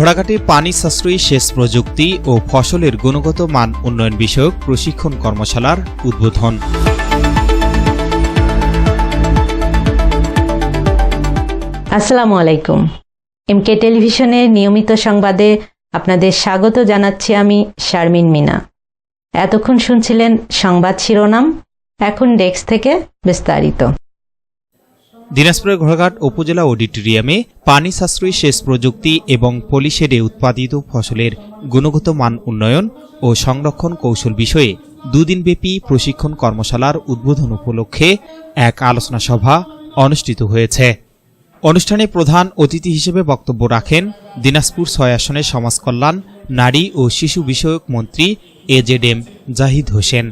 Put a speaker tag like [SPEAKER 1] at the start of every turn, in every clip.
[SPEAKER 1] ঘোড়াঘাটে পানি সাশ্রয়ী সেচ প্রযুক্তি ও ফসলের গুণগত মান উন্নয়ন বিষয়ক প্রশিক্ষণ কর্মশালার উদ্বোধন।
[SPEAKER 2] আসসালামু আলাইকুম। এমকে টেলিভিশনের নিয়মিত সংবাদে আপনাদের স্বাগত জানাচ্ছি আমি শারমিন মিনা। এতক্ষণ শুনছিলেন সংবাদ শিরোনাম, এখন ডেস্ক থেকে বিস্তারিত।
[SPEAKER 1] দিনাজপুরের ঘোড়াঘাট উপজেলা অডিটোরিয়ামে পানি সাশ্রয়ী সেচ প্রযুক্তি এবং পলিশেডে উৎপাদিত ফসলের গুণগত মান উন্নয়ন ও সংরক্ষণ কৌশল বিষয়ে দুদিনব্যাপী প্রশিক্ষণ কর্মশালার উদ্বোধন উপলক্ষে এক আলোচনা সভা অনুষ্ঠিত হয়েছে। অনুষ্ঠানে প্রধান অতিথি হিসেবে বক্তব্য রাখেন দিনাজপুর ৬ আসনের সমাজ কল্যাণ, নারী ও শিশু বিষয়ক মন্ত্রী এজেডএম জাহিদ হোসেন।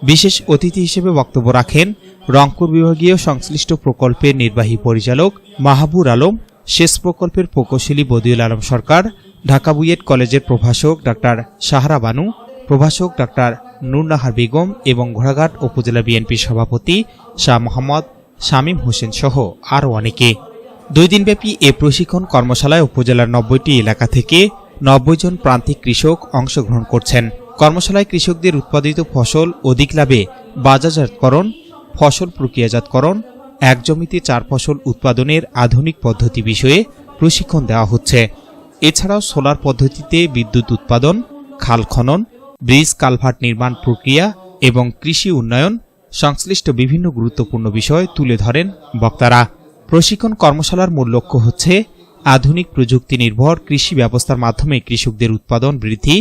[SPEAKER 1] বিশেষ অতিথি হিসেবে বক্তব্য রাখেন রংপুর বিভাগীয় সংশ্লিষ্ট প্রকল্পের নির্বাহী পরিচালক মাহাবুর আলম, সেচ প্রকল্পের প্রকৌশলী বদিউল আলম সরকার, ঢাকা বুয়েট কলেজের প্রভাষক ডাক্তার সাহারা বানু, প্রভাষক ডাক্তার নুরনাহার বেগম এবং ঘোড়াঘাট উপজেলা বিএনপির সভাপতি শাহ মোহাম্মদ শামীম হোসেন সহ আরও অনেকে। 2 দিনব্যাপী এ প্রশিক্ষণ কর্মশালায় উপজেলার 90টি এলাকা থেকে 90 জন প্রান্তিক কৃষক অংশগ্রহণ করছেন। কর্মশালায় কৃষকদের উৎপাদিত ফসল অধিক লাভে বাজারজাতকরণ, ফসল প্রক্রিয়াজাতকরণ, এক জমিতে 4 ফসল উৎপাদনের আধুনিক পদ্ধতি বিষয়ে প্রশিক্ষণ দেওয়া হচ্ছে। এছাড়াও সোলার পদ্ধতিতে বিদ্যুৎ উৎপাদন, খাল খনন, ব্রিজ কালভার্ট নির্মাণ প্রক্রিয়া এবং কৃষি উন্নয়ন সংশ্লিষ্ট বিভিন্ন গুরুত্বপূর্ণ বিষয় তুলে ধরেন বক্তারা। প্রশিক্ষণ কর্মশালার মূল লক্ষ্য হচ্ছে আধুনিক প্রযুক্তি নির্ভর কৃষি ব্যবস্থার মাধ্যমে কৃষকদের উৎপাদন বৃদ্ধি,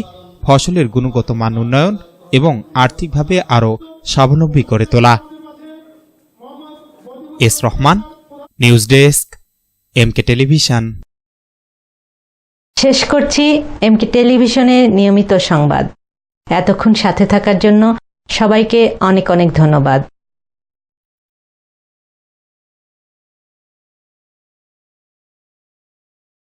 [SPEAKER 1] ফসলের গুণগত মান উন্নয়ন এবং আর্থিকভাবে আরও স্বাবলম্বী করে তোলা। S Rahman, news desk, MK television.
[SPEAKER 2] শেষ করছি এমকে টেলিভিশনের নিয়মিত সংবাদ। এতক্ষণ সাথে থাকার জন্য সবাইকে অনেক অনেক ধন্যবাদ।